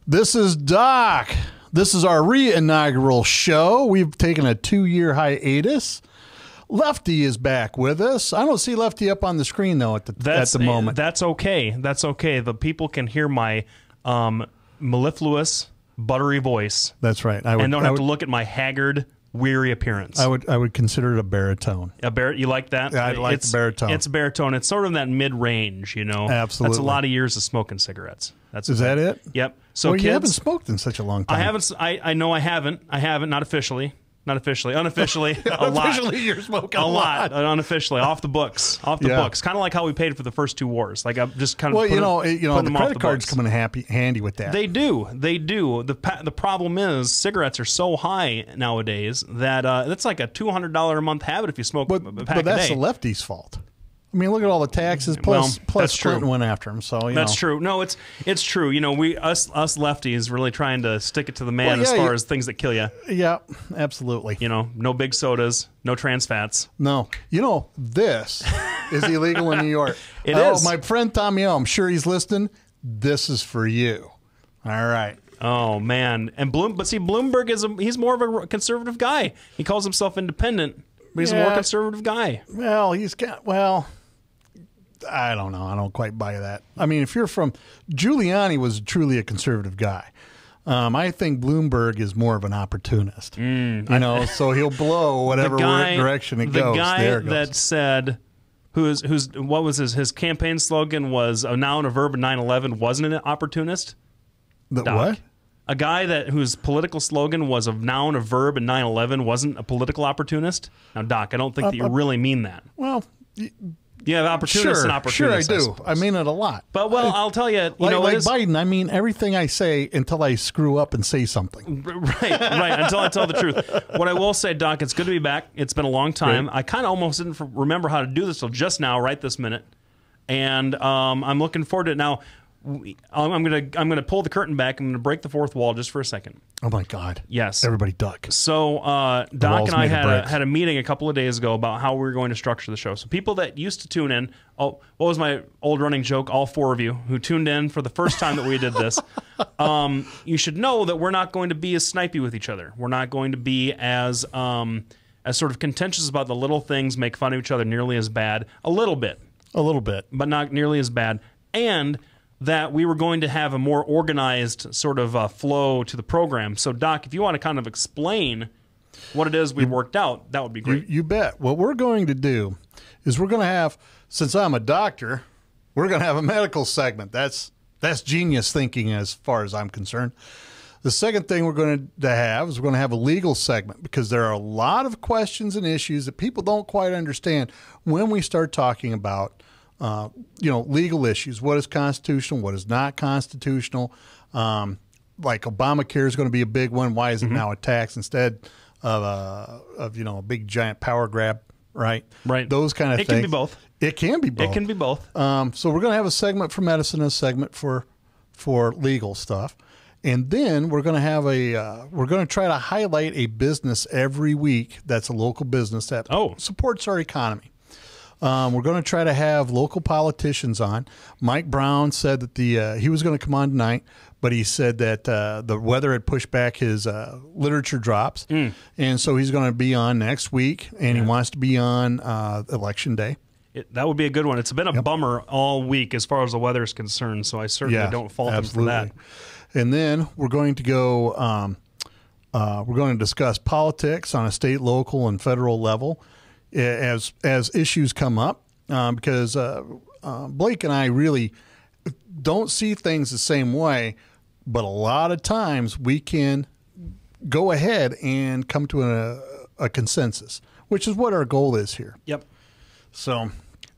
This is Doc. This is our re-inaugural show. We've taken a 2-year hiatus. Lefty is back with us. I don't see Lefty up on the screen, though, at the moment. That's okay. That's okay. The people can hear my mellifluous, buttery voice. That's right. And don't have to look at my haggard, weary appearance. I would consider it a baritone. You like that? Yeah, I like the baritone. It's baritone. It's sort of that mid-range, you know? Absolutely. That's a lot of years of smoking cigarettes. Is that it? Yep. So well, kids, you haven't smoked in such a long time. I haven't. I know I haven't. I haven't. Not officially. Not officially. Unofficially, a lot. Unofficially, you're smoking a lot. Unofficially, off the books. Off the books. Kind of like how we paid for the first 2 wars. Like I'm just kind of. Well, the credit cards come in handy with that. They do. They do. The problem is cigarettes are so high nowadays that that's like a $200 a month habit if you smoke a pack a day. But that's the lefty's fault. I mean, look at all the taxes. Plus Clinton went after him. So that's true. No, it's true. You know, us lefties really trying to stick it to the man as far as things that kill you. Yeah, absolutely. You know, no big sodas, no trans fats. No, this is illegal in New York. It is. My friend Tommy, I'm sure he's listening. This is for you. All right. Oh man, and Bloomberg he's more of a conservative guy. He calls himself independent, but he's a more conservative guy. Well, I don't know. I don't quite buy that. I mean, if you're from Giuliani was truly a conservative guy. I think Bloomberg is more of an opportunist. So he'll blow whatever direction it goes. The guy that said, what was his campaign slogan was a noun, a verb, and 9/11 wasn't an opportunist. What? A guy whose political slogan was a noun, a verb, and 9/11 wasn't a political opportunist. Now, Doc, I don't think that you really mean that. Well. You have opportunists and opportunists. Sure, I do. I mean it a lot. But, I'll tell you, like Biden, I mean everything I say until I screw up and say something. Right, until I tell the truth. What I will say, Doc, it's good to be back. It's been a long time. Great. I kind of almost didn't remember how to do this till just now, right this minute. And I'm looking forward to it. Now, I'm gonna pull the curtain back. I'm gonna break the fourth wall just for a second. Oh my God! Yes, everybody duck. So Doc and I had a meeting a couple of days ago about how we were going to structure the show. So people that used to tune in, what was my old running joke? All 4 of you who tuned in for the first time that we did this, you should know that we're not going to be as snipey with each other. We're not going to be as sort of contentious about the little things, make fun of each other nearly as bad. A little bit, but not nearly as bad. And that we were going to have a more organized sort of flow to the program. So, Doc, if you want to kind of explain what it is we worked out, that would be great. You bet. What we're going to do is we're going to have, since I'm a doctor, we're going to have a medical segment. That's genius thinking as far as I'm concerned. The second thing we're going to have is we're going to have a legal segment because there are a lot of questions and issues that people don't quite understand when we start talking about legal issues. What is constitutional? What is not constitutional? Like Obamacare is going to be a big one. Why is it now a tax instead of a big giant power grab? Right. Those kind of things. It can be both. It can be both. It can be both. So we're going to have a segment for medicine, a segment for legal stuff, and then we're going to have we're going to try to highlight a business every week that's a local business that supports our economy. We're going to try to have local politicians on. Mike Brown said that he was going to come on tonight, but he said that the weather had pushed back his literature drops, and so he's going to be on next week, and he wants to be on Election Day. That would be a good one. It's been a bummer all week as far as the weather is concerned, so I certainly don't fault him for that. And then we're going to go. We're going to discuss politics on a state, local, and federal level as issues come up, because Blake and I really don't see things the same way, but a lot of times we can go ahead and come to a consensus, which is what our goal is here. Yep. So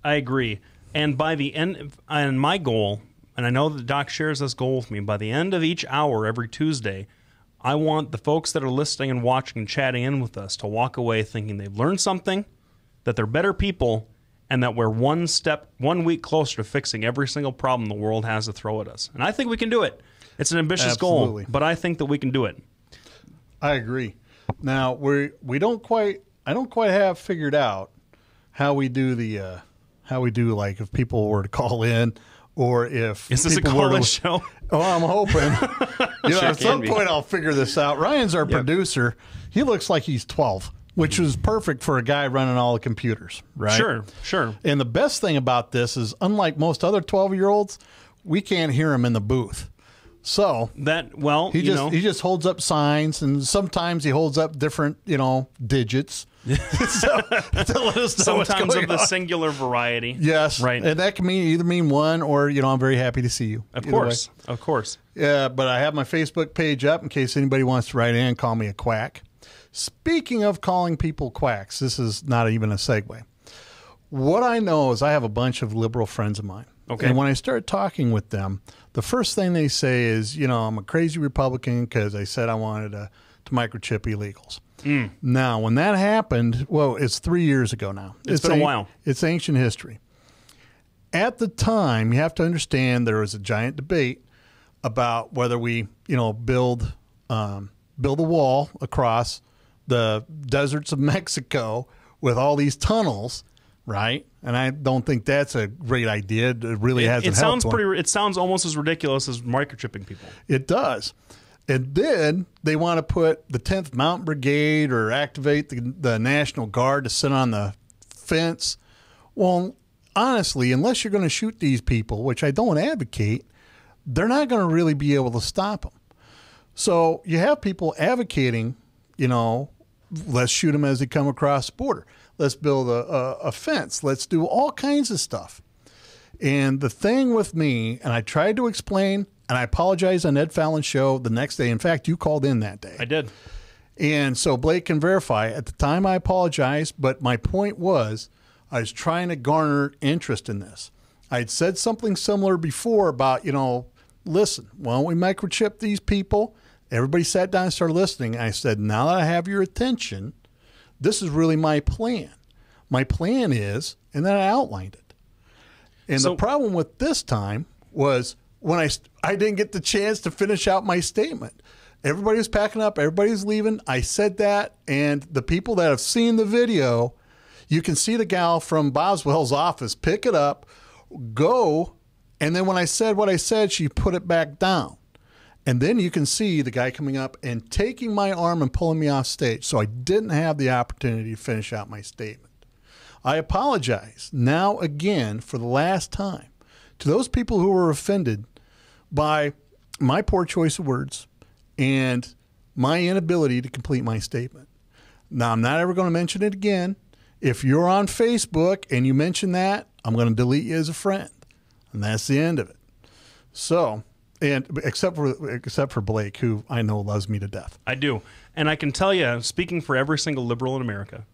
I agree. And by the end, and my goal, and I know that Doc shares this goal with me, by the end of each hour every Tuesday, I want the folks that are listening and watching and chatting in with us to walk away thinking they've learned something, that they're better people, and that we're one week closer to fixing every single problem the world has to throw at us. And I think we can do it. It's an ambitious goal, but I think that we can do it. I agree. Now, I don't quite have figured out how we do like if people were to call in or if is this a people were call-in to, show? Oh, I'm hoping. Sure At some can be. point I'll figure this out. Ryan's our producer. He looks like he's 12, which is perfect for a guy running all the computers, right? Sure. And the best thing about this is, unlike most other 12-year-olds, we can't hear him in the booth. So he just holds up signs, and sometimes he holds up different, digits. so, to let us know sometimes of the singular variety. Yes, right. And that can either mean one, or I'm very happy to see you. Of course. Yeah, but I have my Facebook page up in case anybody wants to write in and call me a quack. Speaking of calling people quacks, this is not even a segue. What I know is I have a bunch of liberal friends of mine. Okay. And when I start talking with them, the first thing they say is, I'm a crazy Republican because I said I wanted to microchip illegals. Now, when that happened, it's 3 years ago now. It's been a while. It's ancient history. At the time, you have to understand there was a giant debate about whether we, build a wall across the deserts of Mexico with all these tunnels, right? And I don't think that's a great idea. It really hasn't helped. It sounds almost as ridiculous as microchipping people. It does. And then they want to put the 10th Mountain Brigade or activate the National Guard to sit on the fence. Well, honestly, unless you're going to shoot these people, which I don't advocate, they're not going to really be able to stop them. So you have people advocating, let's shoot them as they come across the border. Let's build a fence. Let's do all kinds of stuff. And the thing with me, and I tried to explain, and I apologize on Ed Fallon's show the next day. In fact, you called in that day. I did. And so Blake can verify. At the time, I apologized, but my point was I was trying to garner interest in this. I'd said something similar before about, listen, why don't we microchip these people? Everybody sat down and started listening. I said, now that I have your attention, this is really my plan. My plan is, and then I outlined it. And the problem with this time was when I didn't get the chance to finish out my statement. Everybody was packing up. Everybody's leaving. I said that, and the people that have seen the video, you can see the gal from Boswell's office pick it up, go, and then when I said what I said, she put it back down. And then you can see the guy coming up and taking my arm and pulling me off stage. So I didn't have the opportunity to finish out my statement. I apologize now again for the last time to those people who were offended by my poor choice of words and my inability to complete my statement. Now, I'm not ever going to mention it again. If you're on Facebook and you mention that, I'm going to delete you as a friend. And that's the end of it. So, and except for Blake, who I know loves me to death. I do. And I can tell you, speaking for every single liberal in America.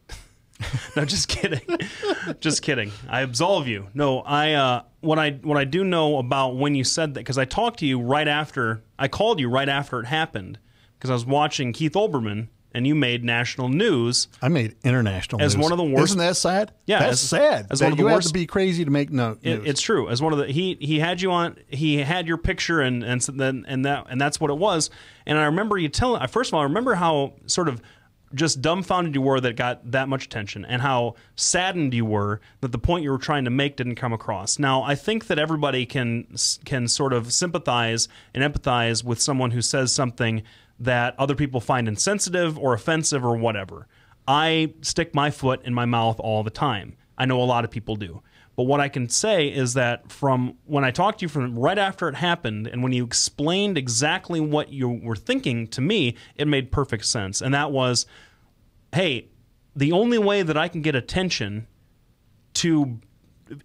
No, just kidding. Just kidding. I absolve you. No, what I do know about when you said that, because I talked to you right after, I called you right after it happened, because I was watching Keith Olbermann, and you made national news. I made international news. As one of the worst. Isn't that sad? Yeah. That's sad. As one of the you worst. have to be crazy to make news. It's true. As one of the, he had you on, he had your picture, and that's what it was. And I remember you telling, first of all, I remember how sort of just dumbfounded you were that it got that much attention, and how saddened you were that the point you were trying to make didn't come across. Now, I think that everybody can sort of sympathize and empathize with someone who says something that other people find insensitive or offensive or whatever. I stick my foot in my mouth all the time. I know a lot of people do. But what I can say is that from when I talked to you from right after it happened, and when you explained exactly what you were thinking to me, it made perfect sense. And that was, hey, the only way that I can get attention to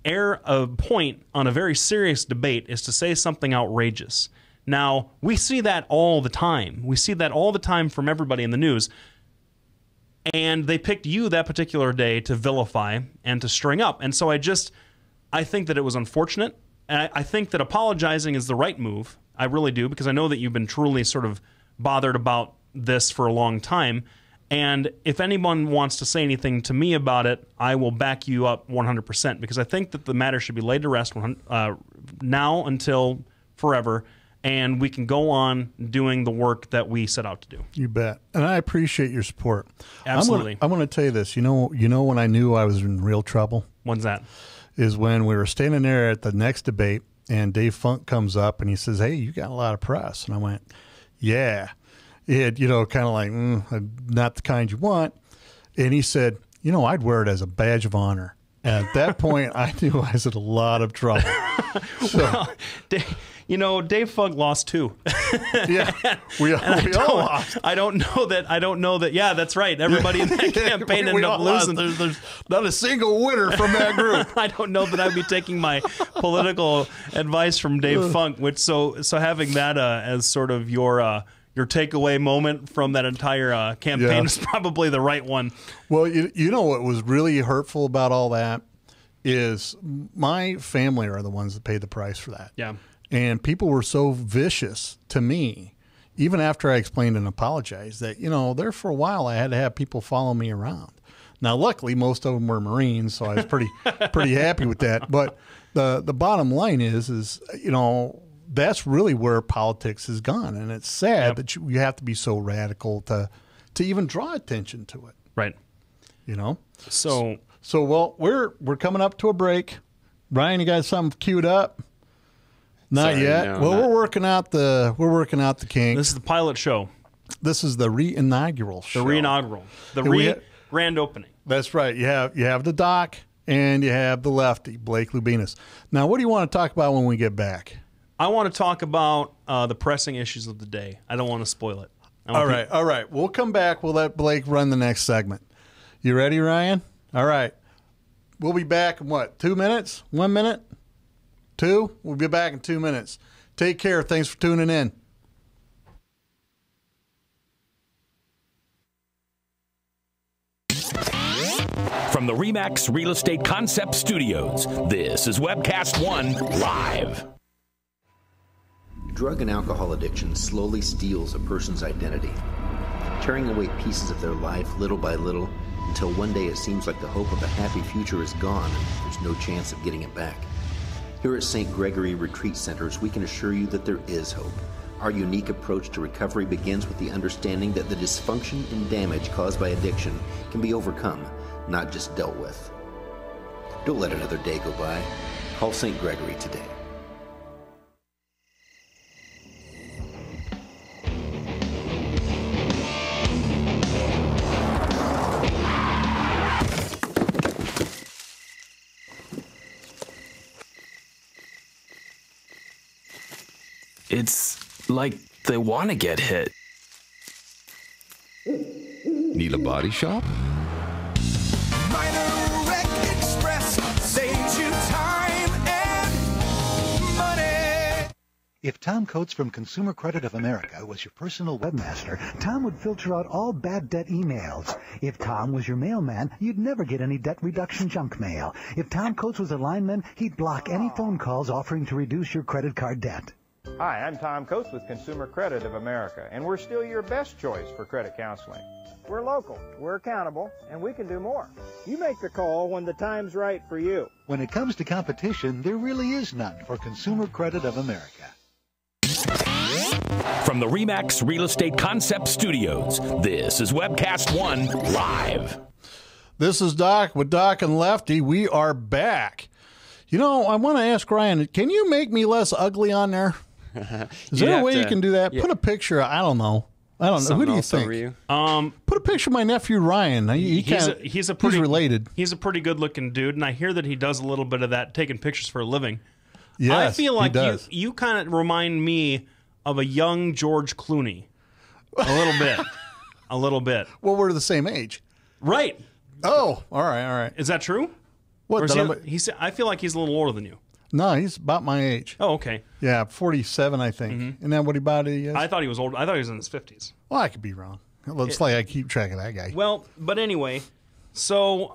air a point on a very serious debate is to say something outrageous. Now, we see that all the time. We see that all the time from everybody in the news. And they picked you that particular day to vilify and to string up. And so I think that it was unfortunate. And I think that apologizing is the right move. I really do, because I know that you've been truly sort of bothered about this for a long time. And if anyone wants to say anything to me about it, I will back you up 100%, because I think that the matter should be laid to rest now until forever. And we can go on doing the work that we set out to do. You bet. And I appreciate your support. Absolutely. I'm going to tell you this. You know when I knew I was in real trouble? When's that? Is when we were standing there at the next debate, and Dave Funk comes up and he says, "Hey, you got a lot of press." And I went, "Yeah." It, you know, kind of like, not the kind you want. And he said, "You know, I'd wear it as a badge of honor." And at that point, I knew I was in a lot of trouble. So, well, Dave Funk lost 2. Yeah, we all lost. I don't know that. Yeah, that's right. Everybody in that campaign ended up losing. There's not a single winner from that group. I don't know that I'd be taking my political advice from Dave Funk. Which so having that as sort of your takeaway moment from that entire campaign is probably the right one. Well, you know what was really hurtful about all that is my family are the ones that paid the price for that. Yeah. And people were so vicious to me, even after I explained and apologized, that, you know, there for a while I had to have people follow me around. Now, luckily, most of them were Marines, so I was pretty happy with that. But the bottom line is, you know, that's really where politics has gone. And it's sad that you have to be so radical to even draw attention to it. Right. You know? So well, we're coming up to a break. Ryan, you got something queued up? Not yet. No, well, we're working out the kinks. This is the pilot show. This is the re-inaugural show. The re-inaugural. Grand opening. That's right. You have the Doc and you have the Lefty, Blake Lubinas. Now, what do you want to talk about when we get back? I want to talk about the pressing issues of the day. I don't want to spoil it. All right. We'll come back. We'll let Blake run the next segment. You ready, Ryan? All right. We'll be back in 2 minutes? 1 minute? 2? We'll be back in 2 minutes. Take care. Thanks for tuning in. From the RE/MAX Real Estate Concept Studios, this is Webcast One Live. Drug and alcohol addiction slowly steals a person's identity, tearing away pieces of their life little by little until one day it seems like the hope of a happy future is gone and there's no chance of getting it back. Here at St. Gregory Retreat Centers, we can assure you that there is hope. Our unique approach to recovery begins with the understanding that the dysfunction and damage caused by addiction can be overcome, not just dealt with. Don't let another day go by. Call St. Gregory today. It's like they want to get hit. Need a body shop? Minor Wreck Express saves you time and money. If Tom Coates from Consumer Credit of America was your personal webmaster, Tom would filter out all bad debt emails. If Tom was your mailman, you'd never get any debt reduction junk mail. If Tom Coates was a lineman, he'd block any phone calls offering to reduce your credit card debt. Hi, I'm Tom Coates with Consumer Credit of America, and we're still your best choice for credit counseling. We're local, we're accountable, and we can do more. You make the call when the time's right for you. When it comes to competition, there really is none for Consumer Credit of America. From the RE/MAX Real Estate Concept Studios, this is Webcast One Live. This is Doc with Doc and Lefty. We are back. You know, I want to ask Ryan, can you make me less ugly on there? Is there a way you can do that? Yeah. Put a picture. I don't know. Who do you think? Put a picture of my nephew Ryan. He's related. He's a pretty good looking dude, and I hear that he does a little bit of that, taking pictures for a living. Yes, I feel like he does. you kind of remind me of a young George Clooney, a little bit, a little bit. Well, we're the same age, right? Oh, all right. Is that true? What? I feel like he's a little older than you. No, he's about my age. Oh, okay. Yeah, 47, I think. Mm-hmm. Isn't that what about he is? I thought he was old. I thought he was in his 50s. Well, I could be wrong. Looks like I keep track of that guy. Well, but anyway, so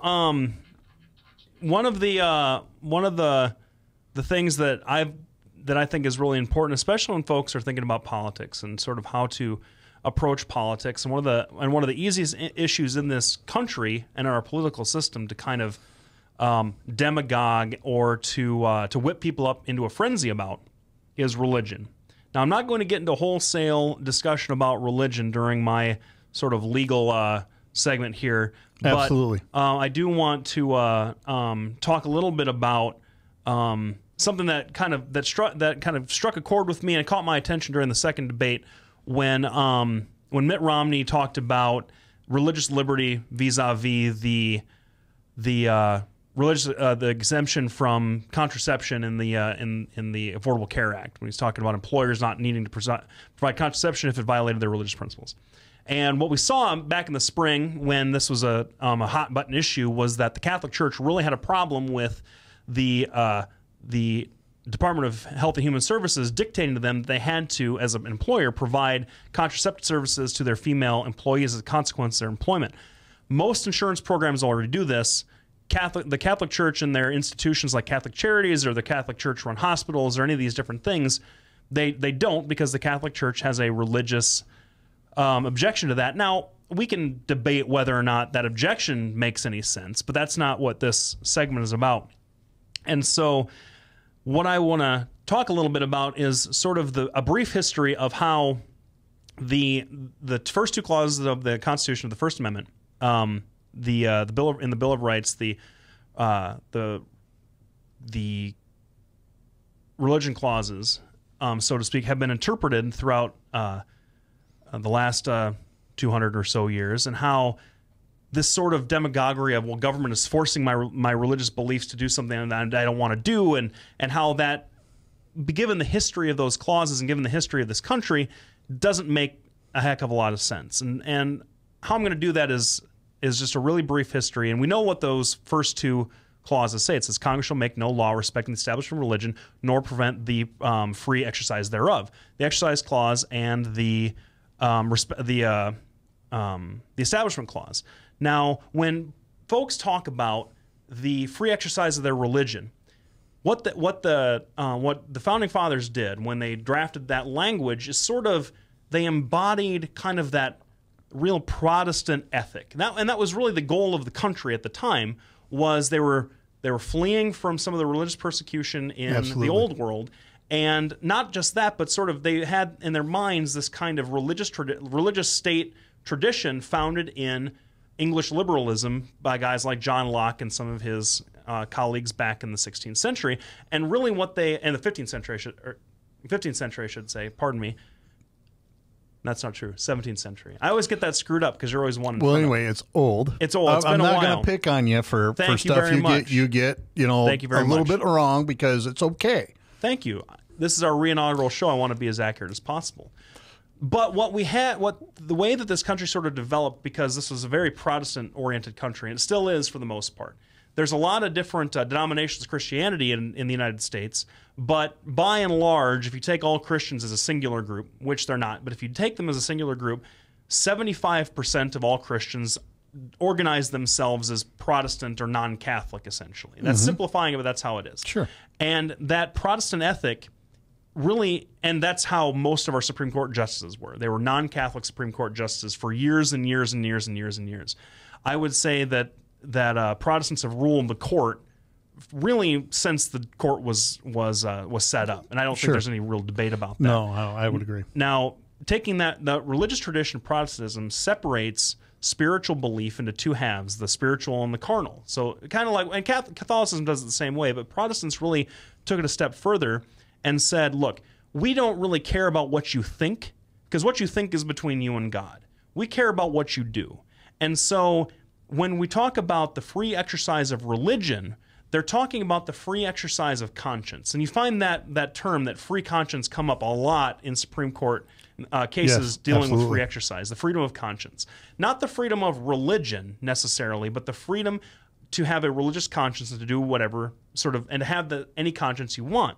one of the things that I think is really important, especially when folks are thinking about politics and sort of how to approach politics, and one of the easiest issues in this country and our political system to kind of demagogue or to whip people up into a frenzy about is religion. Now, I'm not going to get into a wholesale discussion about religion during my sort of legal segment here. Absolutely. But I do want to talk a little bit about something that kind of struck a chord with me and caught my attention during the second debate when Mitt Romney talked about religious liberty vis-a-vis the exemption from contraception in the Affordable Care Act, when he's talking about employers not needing to provide contraception if it violated their religious principles. And what we saw back in the spring when this was a hot button issue was that the Catholic Church really had a problem with the Department of Health and Human Services dictating to them that they had to, as an employer, provide contraceptive services to their female employees as a consequence of their employment. Most insurance programs already do this. The Catholic Church and their institutions like Catholic Charities or the Catholic Church-run hospitals or any of these different things, they don't, because the Catholic Church has a religious objection to that. Now, we can debate whether or not that objection makes any sense, but that's not what this segment is about. And so what I want to talk a little bit about is sort of a brief history of how the first two clauses of the Constitution of the First Amendment, the Bill of Rights, the religion clauses, so to speak, have been interpreted throughout the last 200 or so years, and how this sort of demagoguery of, well, government is forcing my religious beliefs to do something that I don't want to do, and how that, given the history of those clauses and given the history of this country, doesn't make a heck of a lot of sense. And how I'm going to do that is just a really brief history. And we know what those first two clauses say. It says, Congress shall make no law respecting the establishment of religion, nor prevent the free exercise thereof. The exercise clause and the establishment clause. Now, when folks talk about the free exercise of their religion, what the founding fathers did when they drafted that language is sort of, they embodied kind of that real Protestant ethic. And that was really the goal of the country at the time, was they were fleeing from some of the religious persecution in the old world. And not just that, but sort of they had in their minds this kind of religious state tradition founded in English liberalism by guys like John Locke and some of his colleagues back in the 16th century. And really what they, and the 15th century, I should say, pardon me. That's not true. 17th century. I always get that screwed up because you're always one. Well, anyway, it's old. It's old. It's been a while. I'm not going to pick on you for stuff you get a little bit wrong, because it's okay. Thank you. This is our re-inaugural show. I want to be as accurate as possible. But the way that this country sort of developed, because this was a very Protestant-oriented country, and it still is for the most part. There's a lot of different denominations of Christianity in the United States, but by and large, if you take all Christians as a singular group, which they're not, but if you take them as a singular group, 75% of all Christians organize themselves as Protestant or non-Catholic, essentially. That's simplifying it, but that's how it is. Sure. And that Protestant ethic really, and that's how most of our Supreme Court justices were. They were non-Catholic Supreme Court justices for years and years and years and years and years. I would say that Protestants have ruled the court really since the court was set up, and I don't think there's any real debate about that. No, I would agree. Now, taking that, the religious tradition of Protestantism separates spiritual belief into two halves, the spiritual and the carnal. So kind of like, and Catholicism does it the same way, but Protestants really took it a step further and said, look, we don't really care about what you think, because what you think is between you and God. We care about what you do. And so when we talk about the free exercise of religion, they're talking about the free exercise of conscience. And you find that term, that free conscience, come up a lot in Supreme Court cases dealing with free exercise, the freedom of conscience. Not the freedom of religion necessarily, but the freedom to have a religious conscience and to do whatever sort of, and to have any conscience you want.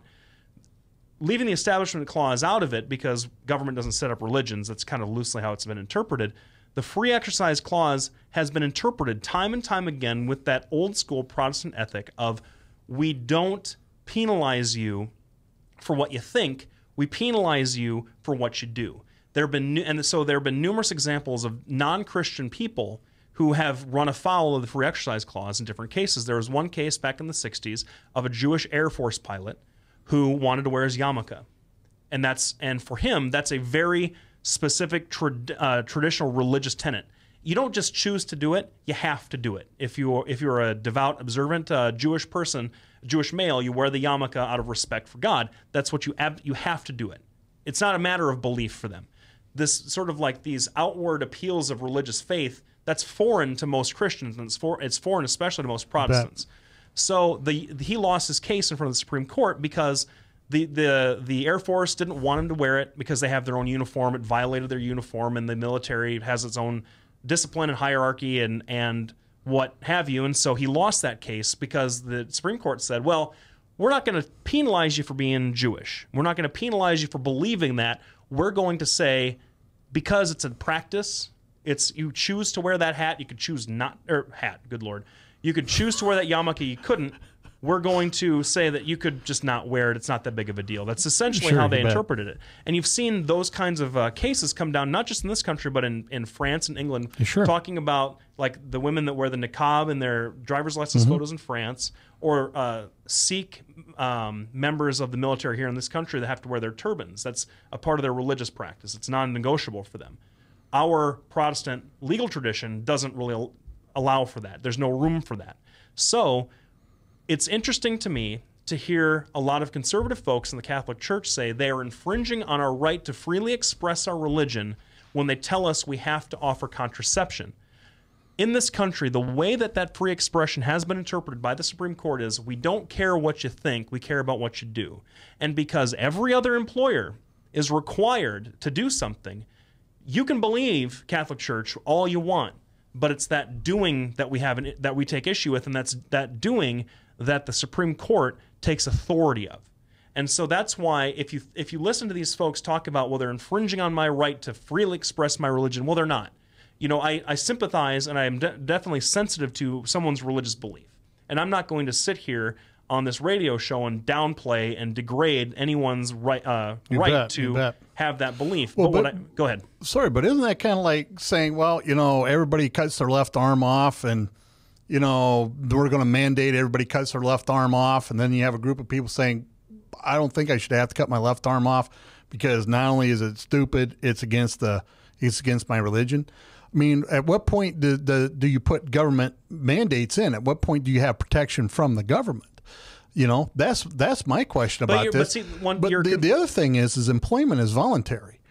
Leaving the Establishment Clause out of it, because government doesn't set up religions, that's kind of loosely how it's been interpreted. The Free Exercise Clause has been interpreted time and time again with that old school Protestant ethic of, we don't penalize you for what you think, we penalize you for what you do. There have been numerous examples of non-Christian people who have run afoul of the Free Exercise Clause in different cases. There was one case back in the 60s of a Jewish Air Force pilot who wanted to wear his yarmulke. And for him, that's a very specific traditional religious tenet. You don't just choose to do it, you have to do it. If you're a devout, observant Jewish person, Jewish male, you wear the yarmulke out of respect for God. That's what you have to do it. It's not a matter of belief for them. This sort of like these outward appeals of religious faith, that's foreign to most Christians, and it's foreign especially to most Protestants. So he lost his case in front of the Supreme Court because the Air Force didn't want him to wear it because they have their own uniform. It violated their uniform, and the military has its own discipline and hierarchy and what have you. And so he lost that case because the Supreme Court said, well, we're not going to penalize you for being Jewish. We're not going to penalize you for believing that. We're going to say, because it's a practice, you choose to wear that hat, you could choose not, or hat, good Lord. You could choose to wear that yarmulke, you couldn't. We're going to say that you could just not wear it. It's not that big of a deal. That's essentially how they interpreted it. And you've seen those kinds of cases come down, not just in this country, but in France and England, talking about like the women that wear the niqab in their driver's license photos in France, or Sikh members of the military here in this country that have to wear their turbans. That's a part of their religious practice. It's non-negotiable for them. Our Protestant legal tradition doesn't really allow for that. There's no room for that. So it's interesting to me to hear a lot of conservative folks in the Catholic Church say they are infringing on our right to freely express our religion when they tell us we have to offer contraception. In this country, the way that free expression has been interpreted by the Supreme Court is we don't care what you think, we care about what you do. And because every other employer is required to do something, you can believe, Catholic Church, all you want, but it's that doing that we take issue with, and that's that doing that the Supreme Court takes authority of. And so that's why if you listen to these folks talk about, well, they're infringing on my right to freely express my religion, well, they're not. You know, I sympathize, and I am definitely sensitive to someone's religious belief. And I'm not going to sit here on this radio show and downplay and degrade anyone's right to have that belief. Well, go ahead. Sorry, but isn't that kind of like saying, well, you know, everybody cuts their left arm off, and, you know, we're going to mandate everybody cuts their left arm off, and then you have a group of people saying, I don't think I should have to cut my left arm off because not only is it stupid, it's against my religion. I mean, at what point do you put government mandates in? At what point do you have protection from the government? You know, that's my question about this. The other thing is employment is voluntary.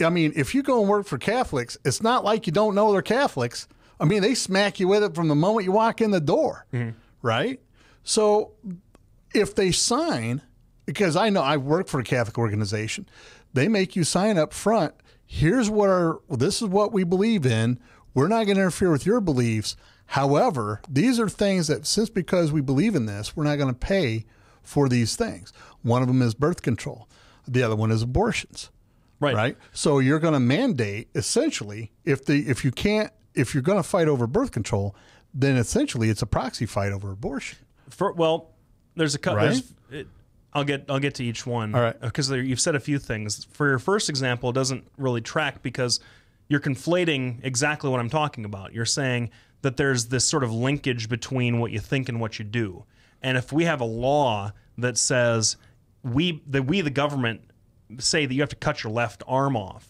I mean, if you go and work for Catholics, it's not like you don't know they're Catholics. I mean, they smack you with it from the moment you walk in the door, right? So if they sign, because I know I work for a Catholic organization, they make you sign up front. This is what we believe in. We're not going to interfere with your beliefs. However, these are things that because we believe in this, we're not going to pay for these things. One of them is birth control. The other one is abortions. Right. So you're going to mandate essentially if you're going to fight over birth control, then essentially it's a proxy fight over abortion. There's a couple. Right? I'll get to each one. All right. Because you've said a few things. For your first example, it doesn't really track because you're conflating exactly what I'm talking about. You're saying that there's this sort of linkage between what you think and what you do. And if we have a law that says the government say that you have to cut your left arm off,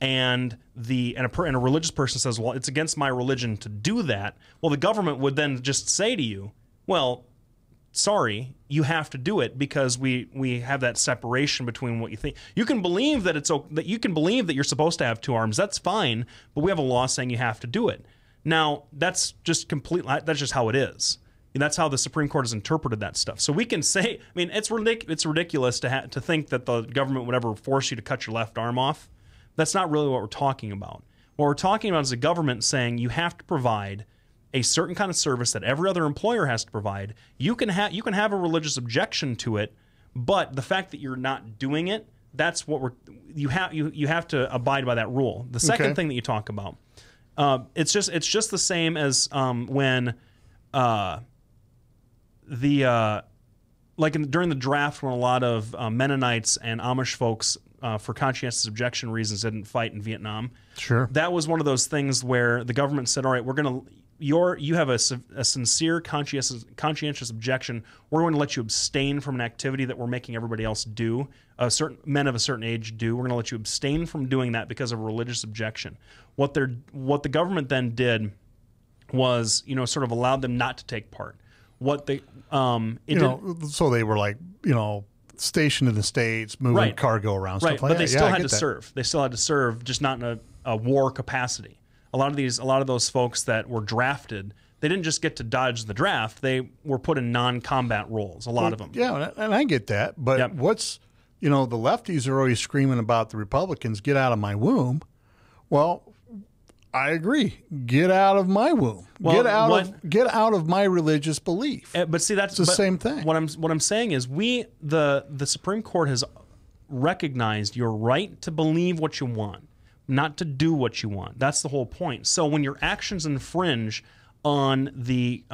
and a religious person says, well, it's against my religion to do that, well, the government would then just say to you, well, sorry, you have to do it because we have that separation between what you think. You can believe that you're supposed to have two arms. That's fine, but we have a law saying you have to do it. Now, that's just how it is. And that's how the Supreme Court has interpreted that stuff. So we can say, I mean, it's ridiculous to think that the government would ever force you to cut your left arm off. That's not really what we're talking about. What we're talking about is the government saying you have to provide a certain kind of service that every other employer has to provide. You can have a religious objection to it, but the fact that you're not doing it, that's what you have to abide by that rule. The second thing that you talk about, it's just the same as when during the draft when a lot of Mennonites and Amish folks for conscientious objection reasons didn't fight in Vietnam. Sure, that was one of those things where the government said, all right, you have a sincere conscientious objection. We're going to let you abstain from an activity that we're making everybody else do. Men of a certain age do. We're going to let you abstain from doing that because of a religious objection. What the government then did was, sort of allowed them not to take part. what they so they were like, stationed in the States, moving cargo around, stuff like but that. they still had to serve. They still had to serve, just not in a war capacity. A lot of those folks that were drafted, they didn't just get to dodge the draft. They were put in non-combat roles. A lot of them. Yeah, and I get that. But what's the lefties are always screaming about the Republicans, get out of my womb. Well, I agree. Get out of my womb. Well, get out of my religious belief. But see, that's the same thing. What I'm saying is, the Supreme Court has recognized your right to believe what you want, not to do what you want. That's the whole point. So when your actions infringe on the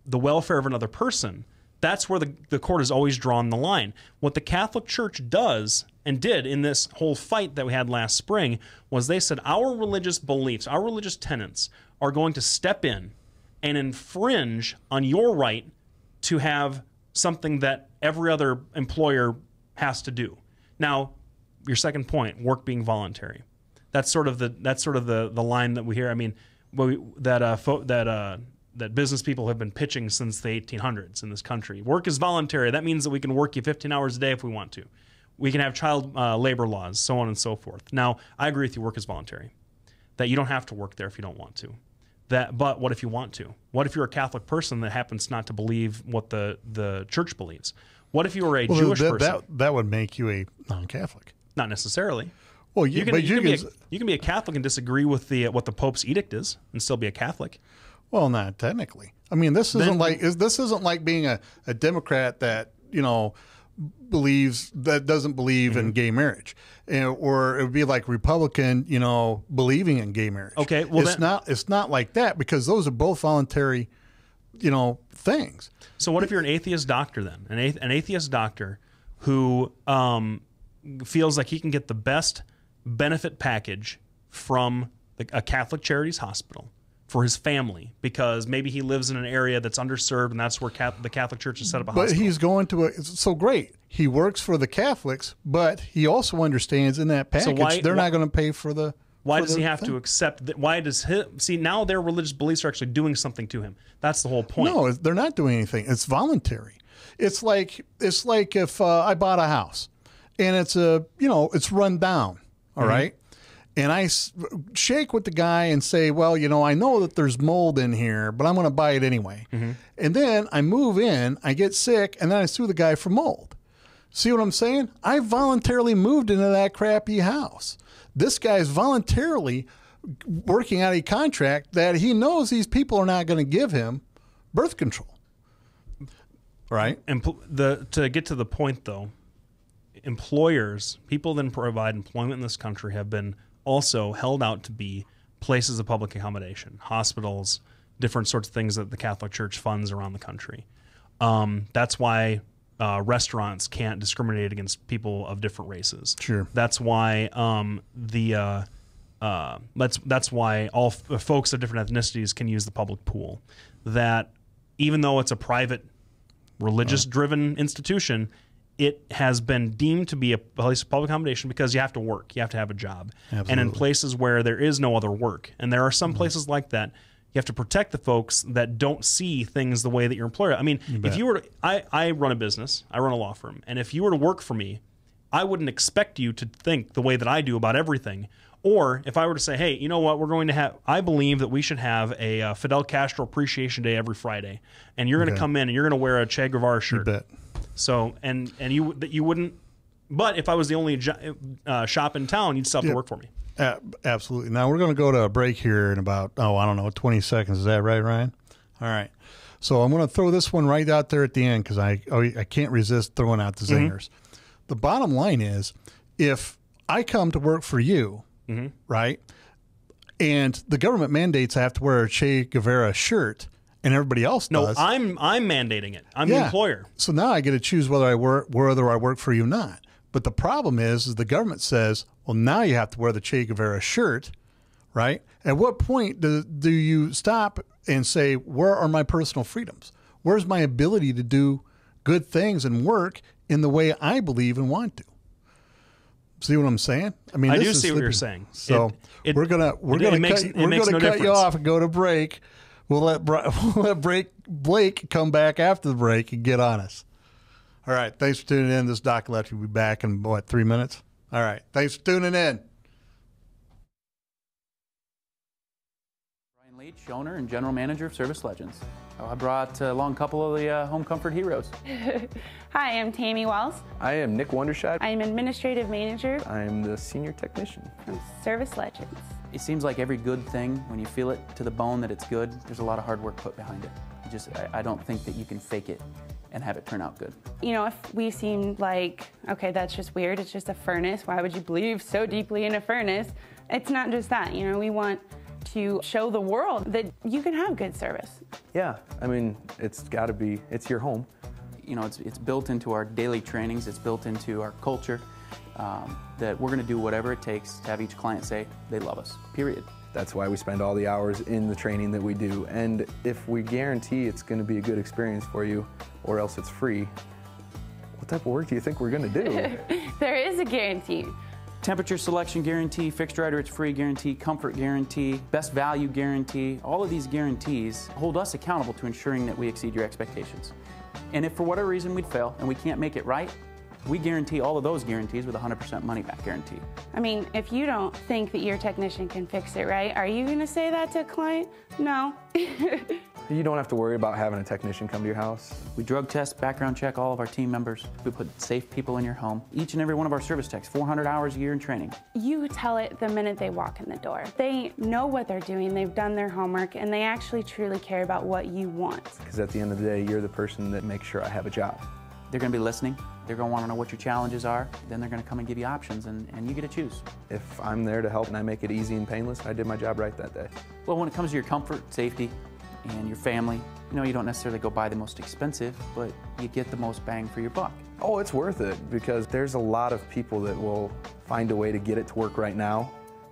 welfare of another person, that's where the court has always drawn the line. What the Catholic Church does and did in this whole fight that we had last spring was they said our religious beliefs, our religious tenets are going to step in and infringe on your right to have something that every other employer has to do. Now, your second point, work being voluntary. That's sort of the line that we hear. I mean, that business people have been pitching since the 1800s in this country. Work is voluntary. That means that we can work you 15 hours a day if we want to. We can have child labor laws, so on and so forth. Now, I agree with you, work is voluntary. That you don't have to work there if you don't want to. But what if you want to? What if you're a Catholic person that happens not to believe what the church believes? What if you were a Jewish person? That would make you a non-Catholic. Not necessarily. Well, you can be a Catholic and disagree with what the Pope's edict is and still be a Catholic. Well, not technically. I mean, this isn't like being a Democrat that doesn't believe in gay marriage, or it would be like Republican, believing in gay marriage. Okay, well, it's not like that, because those are both voluntary, things. So what if you're an atheist doctor then? An atheist doctor who feels like he can get the best benefit package from a Catholic Charities hospital for his family, because maybe he lives in an area that's underserved, and that's where the Catholic Church has set up a hospital. But he's going to so great. He works for the Catholics, but he also understands in that package they're not going to pay for the. Why does he have to accept that? Why does now their religious beliefs are actually doing something to him? That's the whole point. No, they're not doing anything. It's voluntary. It's like if I bought a house and it's it's run down, all right. And I shake with the guy and say, well, I know that there's mold in here, but I'm going to buy it anyway. And then I move in, I get sick, and then I sue the guy for mold. See what I'm saying? I voluntarily moved into that crappy house. This guy's voluntarily working out a contract that he knows these people are not going to give him birth control. Right? And to get to the point, though, employers, people that provide employment in this country, have been also held out to be places of public accommodation, hospitals, different sorts of things that the Catholic Church funds around the country. That's why restaurants can't discriminate against people of different races. Sure. That's why that's why all folks of different ethnicities can use the public pool. That even though it's a private, religious-driven institution, it has been deemed to be a place of public accommodation because you have to work. You have to have a job. Absolutely. And in places where there is no other work, and there are some places like that, you have to protect the folks that don't see things the way that your employer. I mean, if you were to, I run a business, I run a law firm, and if you were to work for me, I wouldn't expect you to think the way that I do about everything. Or if I were to say, hey, you know what, I believe that we should have a Fidel Castro Appreciation Day every Friday, and you're going to come in and you're going to wear a Che Guevara shirt. You bet. So, and you wouldn't, but if I was the only shop in town, you'd still have to work for me. Absolutely. Now we're going to go to a break here in about, 20 seconds. Is that right, Ryan? All right. So I'm going to throw this one right out there at the end because I can't resist throwing out the zingers. The bottom line is, if I come to work for you, right, and the government mandates I have to wear a Che Guevara shirt, and everybody else does. No, I'm mandating it. I'm the employer. So now I get to choose whether I work for you or not. But the problem is the government says, well, now you have to wear the Che Guevara shirt, right? At what point do you stop and say, where are my personal freedoms? Where's my ability to do good things and work in the way I believe and want to? See what I'm saying? I mean, I do see what you're saying. So we're gonna cut you off and go to break. We'll let Blake come back after the break and get on us. All right. Thanks for tuning in. This is Doc Lefty. We'll be back in, 3 minutes? All right. Thanks for tuning in. Brian Leach, owner and general manager of Service Legends. I brought along a couple of the home comfort heroes. Hi, I'm Tammy Wells. I am Nick Wondershide. I'm administrative manager. I am the senior technician from Service Legends. It seems like every good thing, when you feel it to the bone that it's good, there's a lot of hard work put behind it. I don't think that you can fake it and have it turn out good. You know, if we seem like, okay, that's just weird, it's just a furnace, why would you believe so deeply in a furnace? It's not just that, you know, we want to show the world that you can have good service. Yeah, I mean, it's got to be, it's your home. You know, it's built into our daily trainings, it's built into our culture, that we're going to do whatever it takes to have each client say they love us, period. That's why we spend all the hours in the training that we do. And if we guarantee it's going to be a good experience for you, or else it's free, what type of work do you think we're going to do? There is a guarantee. Temperature selection guarantee, fixed right or it's free guarantee, comfort guarantee, best value guarantee. All of these guarantees hold us accountable to ensuring that we exceed your expectations. And if for whatever reason we'd fail and we can't make it right, we guarantee all of those guarantees with a 100% money back guarantee. I mean, if you don't think that your technician can fix it right, are you going to say that to a client? No. You don't have to worry about having a technician come to your house. We drug test, background check all of our team members. We put safe people in your home. Each and every one of our service techs, 400 hours a year in training. You tell it the minute they walk in the door. They know what they're doing, they've done their homework, and they actually truly care about what you want. Because at the end of the day, you're the person that makes sure I have a job. They're going to be listening. They're going to want to know what your challenges are. Then they're going to come and give you options, and you get to choose. If I'm there to help and I make it easy and painless, I did my job right that day. Well, when it comes to your comfort, safety, and your family, you know, you don't necessarily go buy the most expensive, but you get the most bang for your buck. Oh, it's worth it, because there's a lot of people that will find a way to get it to work right now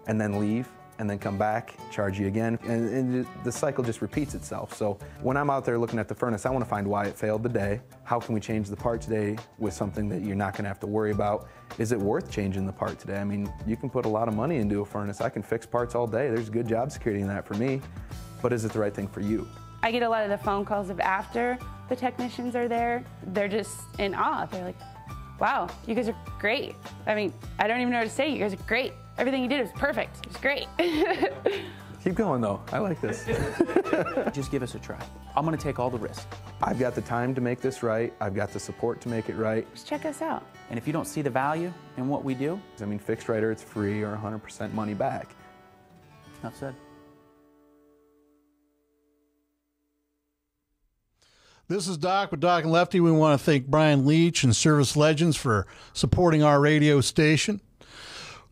and then leave and then come back, charge you again, and the cycle just repeats itself. So when I'm out there looking at the furnace, I want to find why it failed today. How can we change the part today with something that you're not going to have to worry about? Is it worth changing the part today? I mean, you can put a lot of money into a furnace. I can fix parts all day. There's good job security in that for me, but is it the right thing for you? I get a lot of the phone calls of after the technicians are there. They're just in awe. They're like, wow, you guys are great. I mean, I don't even know what to say. You guys are great. Everything you did was perfect. It was great. Keep going, though. I like this. Just give us a try. I'm going to take all the risk. I've got the time to make this right. I've got the support to make it right. Just check us out. And if you don't see the value in what we do, I mean, fixed right or it's free or 100% money back. Enough said. This is Doc with Doc and Lefty. We want to thank Brian Leach and Service Legends for supporting our radio station.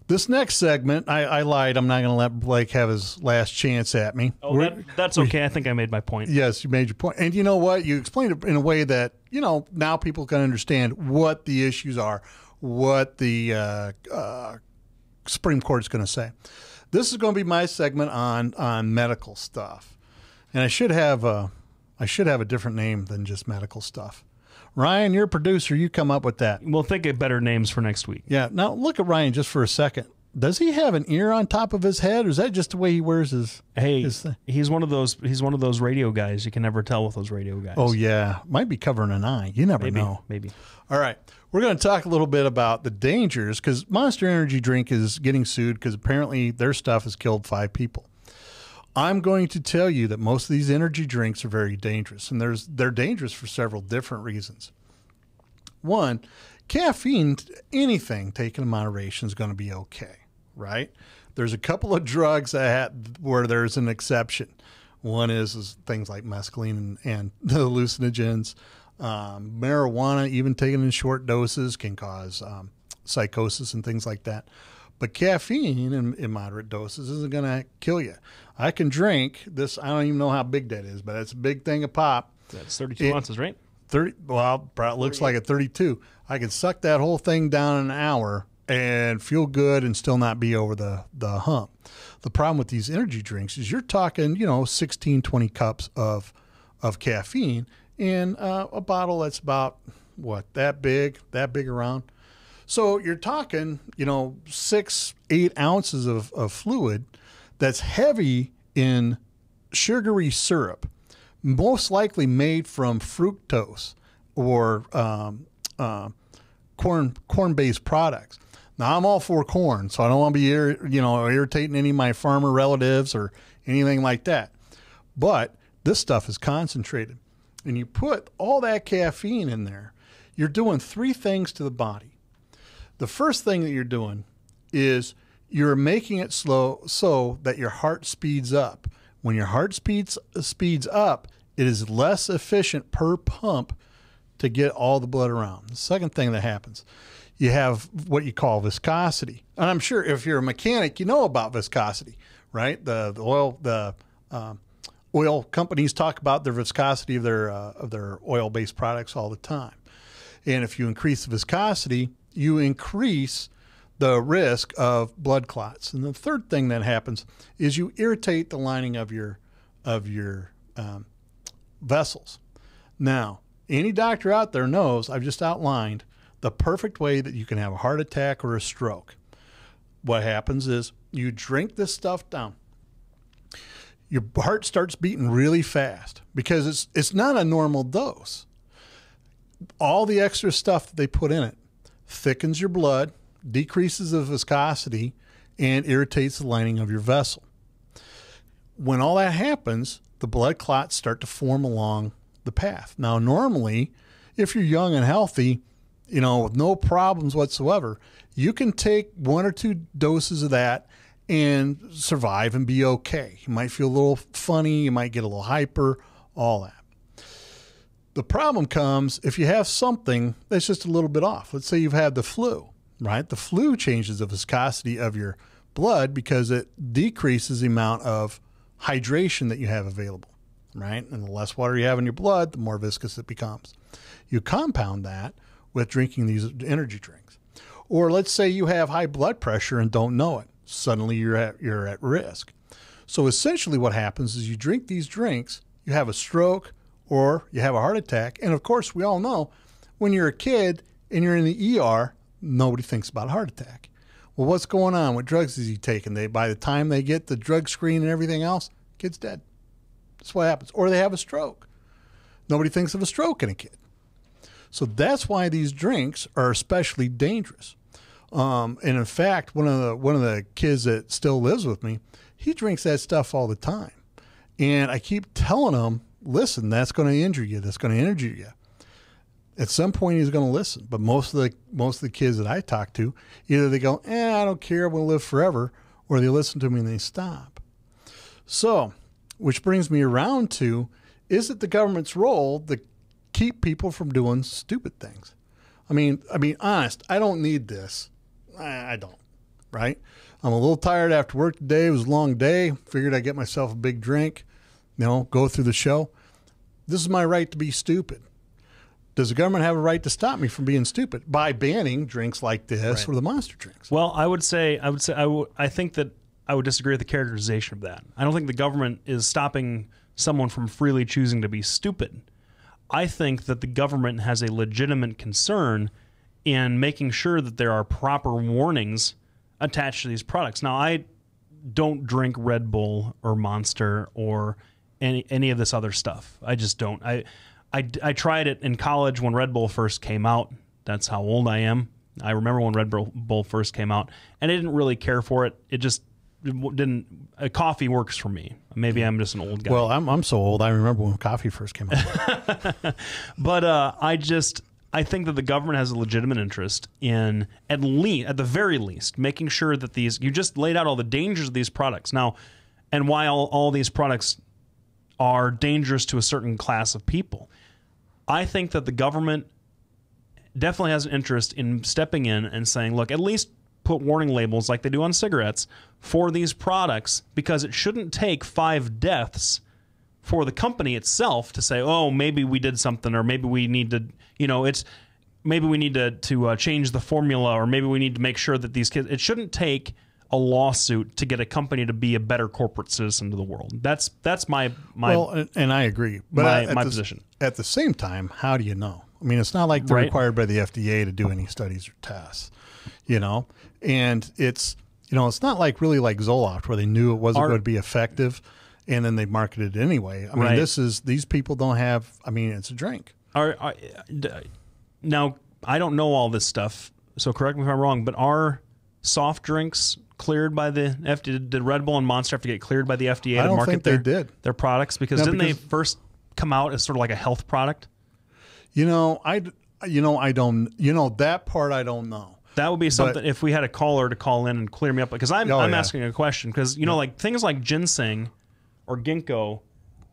This next segment, I lied. I'm not going to let Blake have his last chance at me. Oh, that's okay. I think I made my point. Yes, you made your point. And you know what? You explained it in a way that, you know, now people can understand what the issues are, what the Supreme Court is going to say. This is going to be my segment on medical stuff. And I should have a different name than just medical stuff. Ryan, you're a producer. You come up with that. We'll think of better names for next week. Yeah. Now, look at Ryan just for a second. Does he have an ear on top of his head, or is that just the way he wears his thing? He's one of those radio guys. You can never tell with those radio guys. Oh, yeah. Might be covering an eye. You never know. Maybe. All right. We're going to talk a little bit about the dangers, because Monster Energy Drink is getting sued because apparently their stuff has killed 5 people. I'm going to tell you that most of these energy drinks are very dangerous, and they're dangerous for several different reasons. One, caffeine, anything taken in moderation is going to be okay, right? There's a couple of drugs where there's an exception. One is things like mescaline and the hallucinogens. Marijuana, even taken in short doses, can cause psychosis and things like that. But caffeine in moderate doses isn't going to kill you. I can drink this. I don't even know how big that is, but it's a big thing of pop. That's 32 ounces, right? 30. Well, it looks like a 32. I can suck that whole thing down in an hour and feel good and still not be over the hump. The problem with these energy drinks is you're talking, 16, 20 cups of caffeine in a bottle that's about, that big around. So you're talking, 6-8 ounces of fluid that's heavy in sugary syrup, most likely made from fructose or corn-based products. Now, I'm all for corn, so I don't want to be irritating any of my farmer relatives or anything like that. But this stuff is concentrated. And you put all that caffeine in there, you're doing three things to the body. The first thing that you're doing is you're making it slow so that your heart speeds up. When your heart speeds up, it is less efficient per pump to get all the blood around. The second thing that happens, you have what you call viscosity. And I'm sure if you're a mechanic, you know about viscosity, right? The oil companies talk about their viscosity of their oil-based products all the time. And if you increase the viscosity, you increase the risk of blood clots. And the third thing that happens is you irritate the lining of your vessels. Now, any doctor out there knows I've just outlined the perfect way that you can have a heart attack or a stroke. What happens is you drink this stuff down. Your heart starts beating really fast because it's not a normal dose. All the extra stuff that they put in it thickens your blood, decreases the viscosity, and irritates the lining of your vessel. When all that happens, the blood clots start to form along the path. Now, normally, if you're young and healthy, with no problems whatsoever, you can take 1 or 2 doses of that and survive and be okay. You might feel a little funny, you might get a little hyper, all that. The problem comes if you have something that's just a little bit off. Let's say you've had the flu, right? The flu changes the viscosity of your blood because it decreases the amount of hydration that you have available, right? And the less water you have in your blood, the more viscous it becomes. You compound that with drinking these energy drinks. Or let's say you have high blood pressure and don't know it. Suddenly you're at risk. So essentially what happens is you drink these drinks, you have a stroke or you have a heart attack. And of course, we all know when you're a kid and you're in the ER, nobody thinks about a heart attack. Well, what's going on? What drugs is he taking? By the time they get the drug screen and everything else, kid's dead. That's what happens. Or they have a stroke. Nobody thinks of a stroke in a kid. So that's why these drinks are especially dangerous. And in fact, one of the kids that still lives with me, he drinks that stuff all the time. And I keep telling him, listen, that's going to injure you. That's going to injure you. At some point, he's going to listen. But most of the kids that I talk to, either they go, I don't care, I'm going to live forever, or they listen to me and they stop. So, which brings me around to, is it the government's role to keep people from doing stupid things? I mean, honest, I don't need this. I don't, right? I'm a little tired after work today. It was a long day. Figured I'd get myself a big drink, go through the show. This is my right to be stupid. Does the government have a right to stop me from being stupid by banning drinks like this or the monster drinks? Well, I think that I would disagree with the characterization of that. I don't think the government is stopping someone from freely choosing to be stupid. I think that the government has a legitimate concern in making sure that there are proper warnings attached to these products. Now, I don't drink Red Bull or Monster or any of this other stuff. I just don't. I tried it in college when Red Bull first came out. That's how old I am. I remember when Red Bull first came out, and I didn't really care for it. It just didn't. Coffee works for me. Maybe I'm just an old guy. Well, I'm so old. I remember when coffee first came out. But I think that the government has a legitimate interest in at the very least making sure that you just laid out all the dangers of these products now, and why all these products are dangerous to a certain class of people. I think that the government definitely has an interest in stepping in and saying, look, at least put warning labels like they do on cigarettes for these products, because it shouldn't take 5 deaths for the company itself to say, oh, maybe we did something, or maybe we need to, maybe we need to change the formula, or maybe we need to make sure that these kids, it shouldn't take a lawsuit to get a company to be a better corporate citizen to the world. That's my well, and I agree. But my position. At the same time, how do you know? I mean, it's not like they're required by the FDA to do any studies or tests, and it's not like really like Zoloft where they knew it wasn't going to be effective. and then they market it anyway. I mean, these people don't have. I mean, it's a drink. Now, I don't know all this stuff, so correct me if I'm wrong, but are soft drinks cleared by the FDA? Did Red Bull and Monster have to get cleared by the FDA to market their products? Because didn't they first come out as sort of like a health product? I don't. That part I don't know. That would be something if we had a caller to call in and clear me up, because I'm asking a question, because like things like ginseng or ginkgo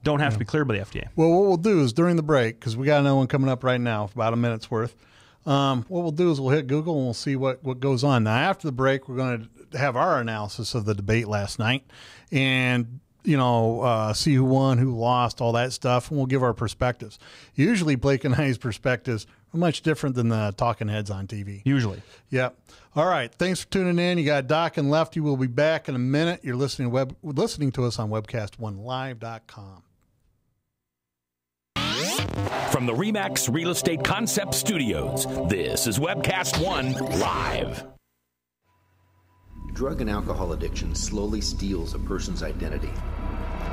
don't have to be cleared by the FDA. Well, what we'll do is during the break, because we got another one coming up right now, about a minute's worth. What we'll do is we'll hit Google and we'll see what goes on. Now, after the break, we're going to have our analysis of the debate last night, and see who won, who lost, all that stuff, and we'll give our perspectives. Usually, Blake and I's perspectives are much different than the talking heads on TV. Usually. Yep. All right. Thanks for tuning in. You got Doc and Lefty. We'll be back in a minute. You're listening to us on webcast1live.com. From the RE/MAX Real Estate Concept Studios, this is Webcast One Live. Drug and alcohol addiction slowly steals a person's identity,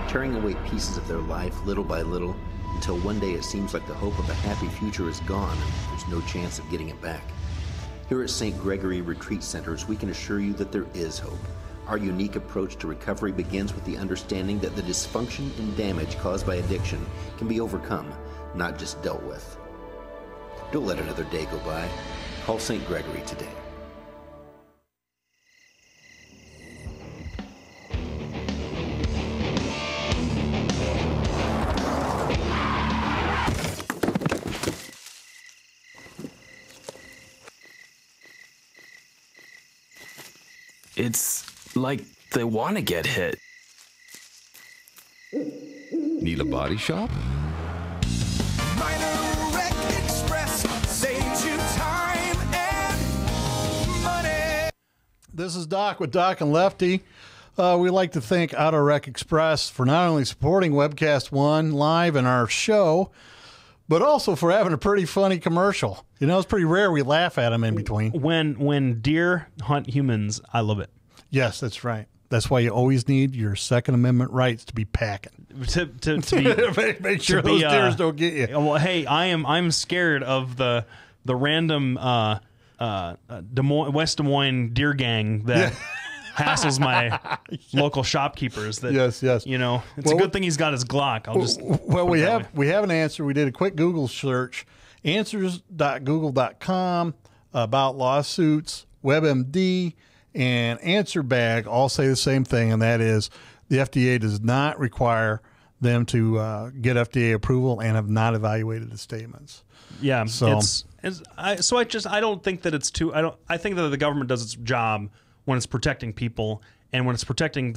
tearing away pieces of their life little by little until one day it seems like the hope of a happy future is gone and there's no chance of getting it back. Here at St. Gregory Retreat Centers, we can assure you that there is hope. Our unique approach to recovery begins with the understanding that the dysfunction and damage caused by addiction can be overcome, not just dealt with. Don't let another day go by. Call St. Gregory today. It's like they want to get hit. Need a body shop? Minor Wreck Express saves you time and money. This is Doc with Doc and Lefty. We like to thank Auto Wreck Express for not only supporting Webcast One Live and our show, but also for having a pretty funny commercial. It's pretty rare we laugh at them in between. When deer hunt humans, I love it. Yes, that's right. That's why you always need your Second Amendment rights to be packing. To be, make sure those deers don't get you. Well, hey, I'm scared of the random West Des Moines deer gang that hassles my local shopkeepers. That yes. It's a good thing he's got his Glock. We have an answer. We did a quick Google search. Answers.google.com about lawsuits, WebMD, and Answer Bag all say the same thing, and that is the FDA does not require them to get FDA approval and have not evaluated the statements. Yeah, so I don't think that it's too. I think that the government does its job when it's protecting people and when it's protecting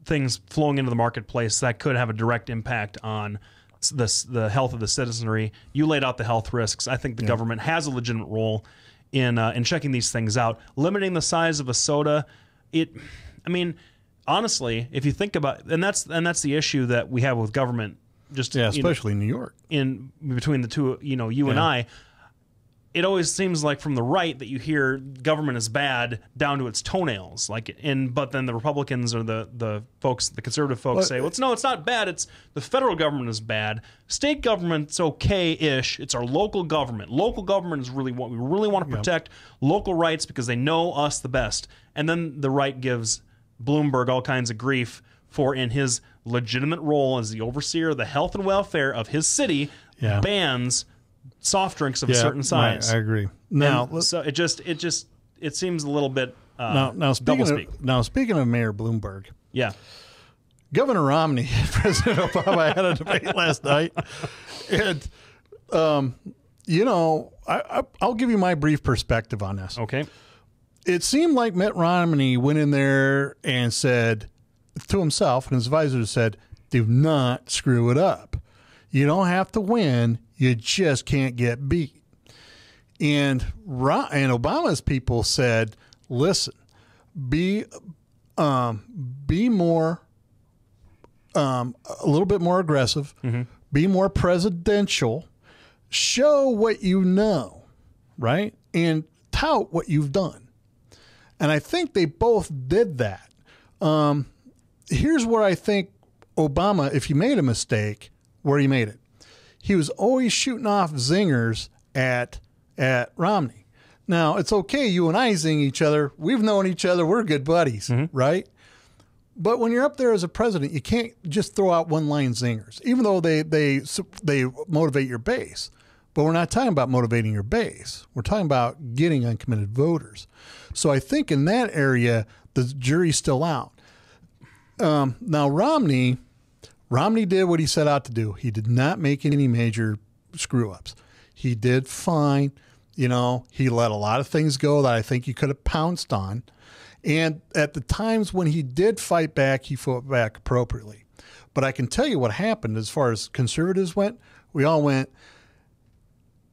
things flowing into the marketplace that could have a direct impact on the health of the citizenry. You laid out the health risks. I think the government has a legitimate role in checking these things out. Limiting the size of a soda, honestly, if you think about, and that's the issue that we have with government. Especially in New York. In between the two, you and I, it always seems like from the right that you hear government is bad down to its toenails. But then the Republicans or the conservative folks say, well, it's not bad. It's the federal government is bad. State government's okay-ish. It's our local government. Local government is we really want to protect local rights because they know us the best. And then the right gives Bloomberg all kinds of grief for, in his legitimate role as the overseer of the health and welfare of his city, bans soft drinks of a certain size. I agree. Now, so it seems a little bit now speaking of Mayor Bloomberg, Governor Romney and President Obama had a debate last night, and I'll give you my brief perspective on this. Okay, it seemed like Mitt Romney went in there and said to himself, and his advisors said, "Do not screw it up. You don't have to win. You just can't get beat." And Obama's people said, "Listen, be more, a little bit more aggressive, be more presidential, show what you know, right, and tout what you've done." And I think they both did that. Here's where I think Obama, if he made a mistake, where he made it, he was always shooting off zingers at Romney. Now, it's okay, you and I zing each other. We've known each other. We're good buddies, right? But when you're up there as a president, you can't just throw out one-line zingers, even though they motivate your base. But we're not talking about motivating your base. We're talking about getting uncommitted voters. So I think in that area, the jury's still out. Now, Romney did what he set out to do. He did not make any major screw-ups. He did fine. You know, he let a lot of things go that I think he could have pounced on. And at the times when he did fight back, he fought back appropriately. But I can tell you what happened as far as conservatives went. We all went,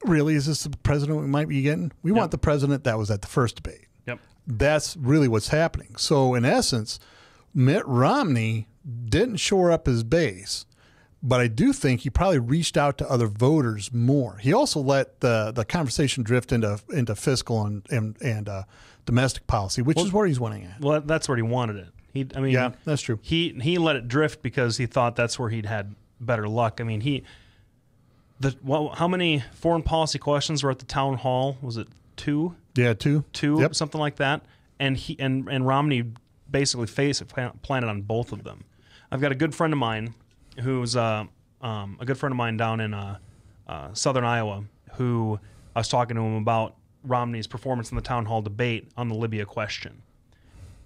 really, is this the president we might be getting? We want the president that was at the first debate. Yep. That's really what's happening. So in essence, Mitt Romney didn't shore up his base, but I do think he probably reached out to other voters more. He also let the conversation drift into fiscal and domestic policy, which is where he's winning at. Well, that's where he wanted it. Yeah, that's true. He let it drift because he thought that's where he'd had better luck. I mean, how many foreign policy questions were at the town hall? Was it 2? Yeah, 2. 2, yep. Something like that. And and Romney basically planted on both of them. I've got a good friend of mine who's a good friend of mine down in southern Iowa who I was talking to him about Romney's performance in the town hall debate on the Libya question.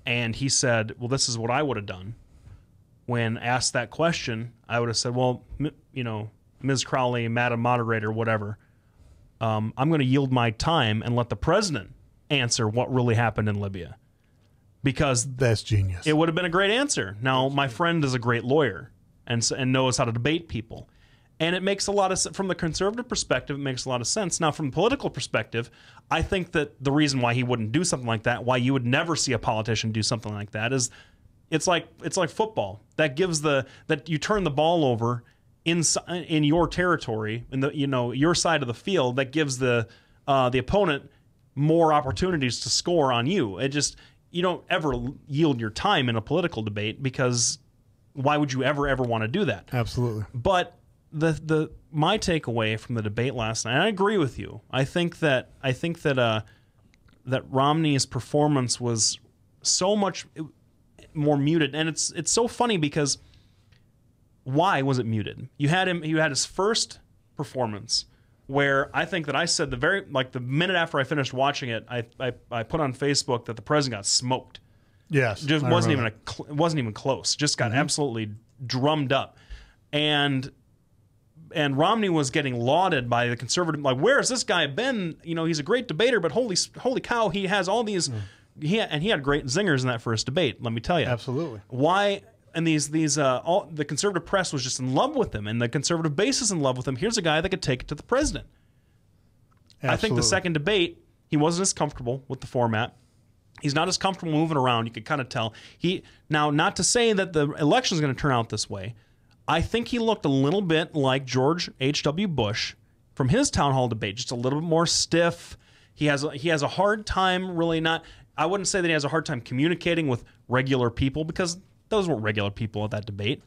And he said, well, this is what I would have done. When asked that question, I would have said, well, you know, Ms. Crowley, Madam Moderator, whatever, I'm going to yield my time and let the president answer what really happened in Libya. Because that's genius. It would have been a great answer. Now, my friend is a great lawyer and knows how to debate people. And it makes a lot of sense. From the conservative perspective, it makes a lot of sense. Now, from the political perspective, I think that the reason why he wouldn't do something like that, why you would never see a politician do something like that, is it's like football. That gives that you turn the ball over in your territory, in your side of the field. That gives the opponent more opportunities to score on you. You don't ever yield your time in a political debate, because why would you ever want to do that? Absolutely. But my takeaway from the debate last night, and I agree with you. I think that Romney's performance was so much more muted, and it's so funny because why was it muted? You had his first performance where I think that I said the minute after I finished watching it, I put on Facebook that the president got smoked. Yes, just wasn't even close. Just got absolutely drummed up, and Romney was getting lauded by the conservative. Like, where has this guy been? You know, he's a great debater, but holy cow, he has all these. He had great zingers in that first debate. Let me tell you, absolutely. Why? And the conservative press was just in love with him, and the conservative base is in love with him. Here's a guy that could take it to the president. Absolutely. I think the second debate, he wasn't as comfortable with the format. He's not as comfortable moving around. You could kind of tell. Now, not to say that the election is going to turn out this way. I think he looked a little bit like George H.W. Bush from his town hall debate, just a little bit more stiff. He has a hard time I wouldn't say that he has a hard time communicating with regular people, because those weren't regular people at that debate.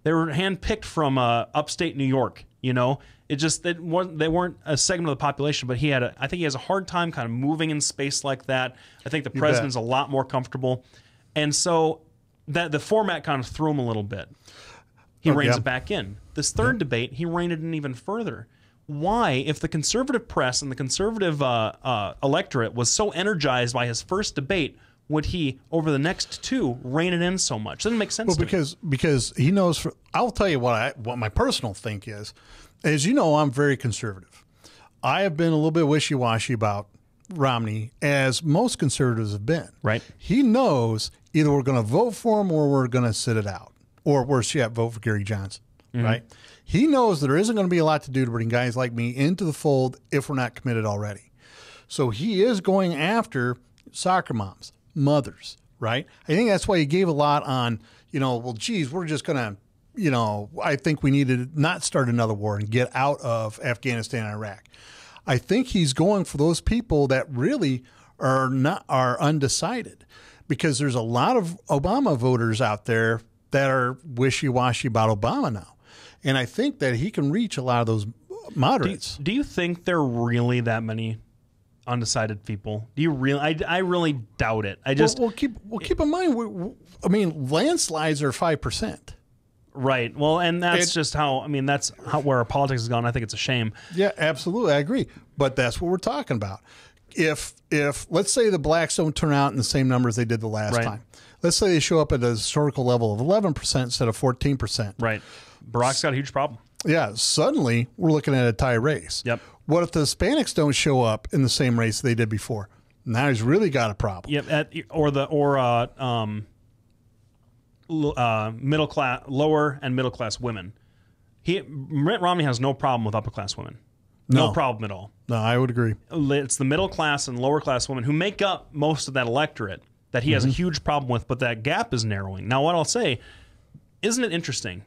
They were handpicked from upstate New York. You know, they weren't a segment of the population, but I think he has a hard time kind of moving in space like that. I think the president's a lot more comfortable, and so that the format kind of threw him a little bit. He reins it back in. This third debate, he reined it in even further. Why, if the conservative press and the conservative electorate was so energized by his first debate, would he, over the next two, rein it in so much? Doesn't make sense to me. Because he knows. I'll tell you what my personal think is. As you know, I'm very conservative. I have been a little bit wishy-washy about Romney, as most conservatives have been. Right. He knows either we're going to vote for him or we're going to sit it out, or worse yet, vote for Gary Johnson. Mm-hmm. Right. He knows there isn't going to be a lot to do to bring guys like me into the fold if we're not committed already. So he is going after soccer moms, mothers, right? I think that's why he gave a lot on, well, geez, we're just going to, I think we need to not start another war and get out of Afghanistan and Iraq. I think he's going for those people that really are undecided, because there's a lot of Obama voters out there that are wishy-washy about Obama now. And I think that he can reach a lot of those moderates. Do you think there are really that many undecided people? Do you really? I really doubt it. I just keep in mind. I mean, landslides are 5%. Right. Well, and that's just how. I mean, that's where our politics has gone. I think it's a shame. Yeah, absolutely. I agree. But that's what we're talking about. If let's say the blacks don't turn out in the same numbers they did the last time. Let's say they show up at a historical level of 11% instead of 14%. Right. Barack's got a huge problem. Yeah. Suddenly, we're looking at a tie race. Yep. What if the Hispanics don't show up in the same race they did before? Now he's really got a problem. Yep. Middle class, lower and middle class women. Mitt Romney has no problem with upper class women. No problem at all. No, I would agree. It's the middle class and lower class women who make up most of that electorate that he has a huge problem with, but that gap is narrowing. Now, what I'll say, isn't it interesting?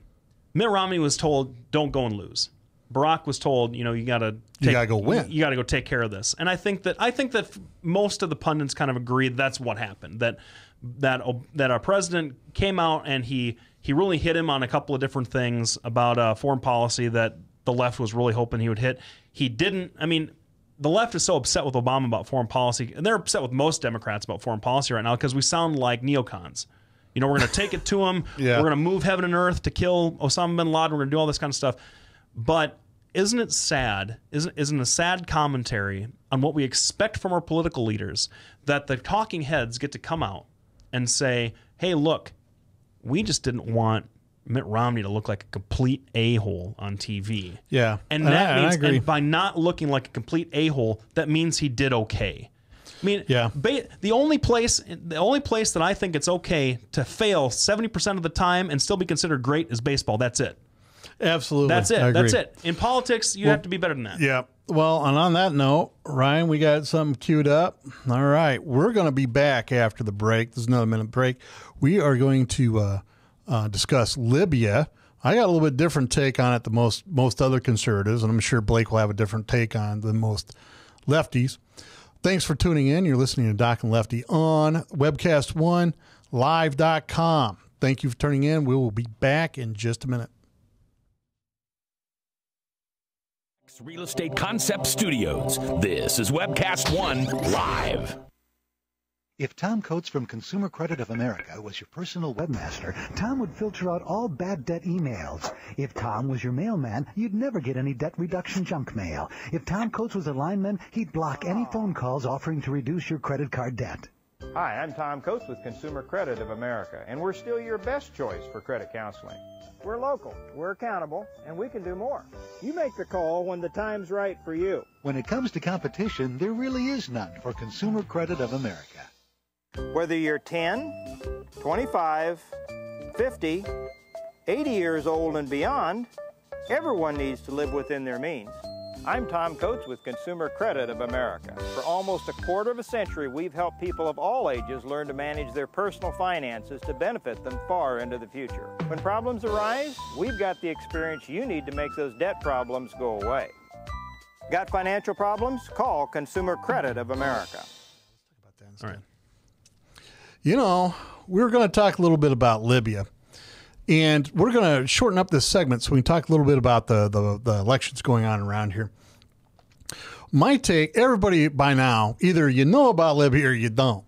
Mitt Romney was told, don't go and lose. Barack was told, you got to go win. You got to go take care of this. And I think that most of the pundits kind of agree that's what happened. That our president came out and he really hit him on a couple of different things about foreign policy that the left was really hoping he would hit. He didn't. I mean, the left is so upset with Obama about foreign policy, and they're upset with most Democrats about foreign policy right now because we sound like neocons. We're going to take it to him. Yeah. We're going to move heaven and earth to kill Osama bin Laden. We're going to do all this kind of stuff. But isn't it sad? Isn't a sad commentary on what we expect from our political leaders that the talking heads get to come out and say, hey, look, we just didn't want Mitt Romney to look like a complete a-hole on TV. Yeah. And that means, and by not looking like a complete a-hole, that means he did okay. I mean, the only place that I think it's okay to fail 70% of the time and still be considered great is baseball. That's it. Absolutely. That's it. That's it. In politics, you have to be better than that. Yeah. Well, and on that note, Ryan, we got something queued up. All right. We're going to be back after the break. There's another minute break. We are going to discuss Libya. I got a little bit different take on it than most other conservatives, and I'm sure Blake will have a different take on it than most lefties. Thanks for tuning in. You're listening to Doc and Lefty on webcast1live.com. Thank you for tuning in. We will be back in just a minute. Real Estate Concept Studios. This is Webcast One Live. If Tom Coates from Consumer Credit of America was your personal webmaster, Tom would filter out all bad debt emails. If Tom was your mailman, you'd never get any debt reduction junk mail. If Tom Coates was a lineman, he'd block any phone calls offering to reduce your credit card debt. Hi, I'm Tom Coates with Consumer Credit of America, and we're still your best choice for credit counseling. We're local, we're accountable, and we can do more. You make the call when the time's right for you. When it comes to competition, there really is none for Consumer Credit of America. Whether you're 10, 25, 50, 80 years old and beyond, everyone needs to live within their means. I'm Tom Coates with Consumer Credit of America. For almost a quarter of a century, we've helped people of all ages learn to manage their personal finances to benefit them far into the future. When problems arise, we've got the experience you need to make those debt problems go away. Got financial problems? Call Consumer Credit of America. All right. You know, we're going to talk a little bit about Libya, and we're going to shorten up this segment so we can talk a little bit about the elections going on around here. My take, everybody by now, either you know about Libya or you don't.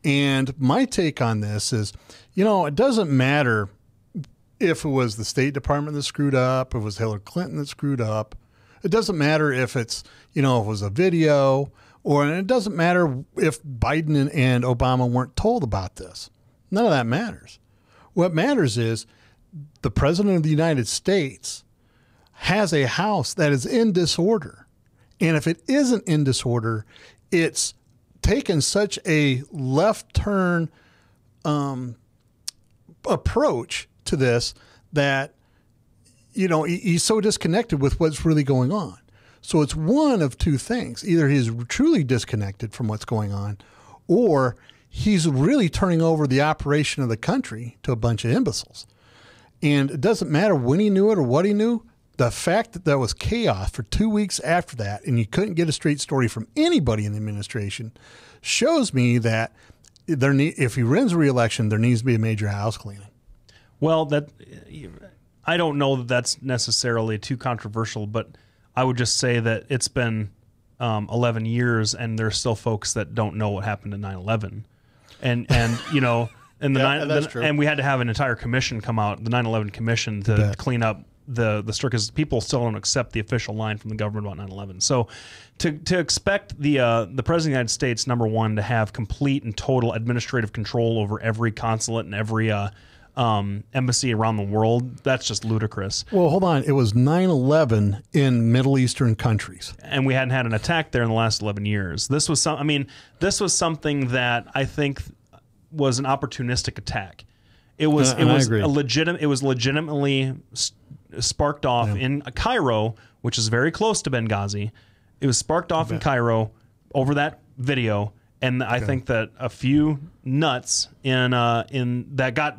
And my take on this is, it doesn't matter if it was the State Department that screwed up, if it was Hillary Clinton that screwed up. It doesn't matter if it's, if it was a video. And it doesn't matter if Biden and Obama weren't told about this. None of that matters. What matters is the President of the United States has a house that is in disorder. And if it isn't in disorder, it's taken such a left turn approach to this that, he's so disconnected with what's really going on. So it's one of two things. Either he's truly disconnected from what's going on, or he's really turning over the operation of the country to a bunch of imbeciles. And it doesn't matter when he knew it or what he knew. The fact that there was chaos for 2 weeks after that, and you couldn't get a straight story from anybody in the administration, shows me that if he wins re-election, there needs to be a major house cleaning. Well, I don't know that that's necessarily too controversial, but I would just say that it's been 11 years, and there's still folks that don't know what happened in 9/11, and you know, and and we had to have an entire commission come out, the 9/11 commission, to clean up the story, because people still don't accept the official line from the government about 9/11. So to expect the President of the United States, number one, to have complete and total administrative control over every consulate and every embassy around the world, that's just ludicrous. Well, hold on. It was 9/11 in Middle Eastern countries, and we hadn't had an attack there in the last 11 years. This was something that I think was an opportunistic attack. It was legitimately sparked off in Cairo, which is very close to Benghazi. It was sparked off in Cairo over that video, and I think that a few nuts in that got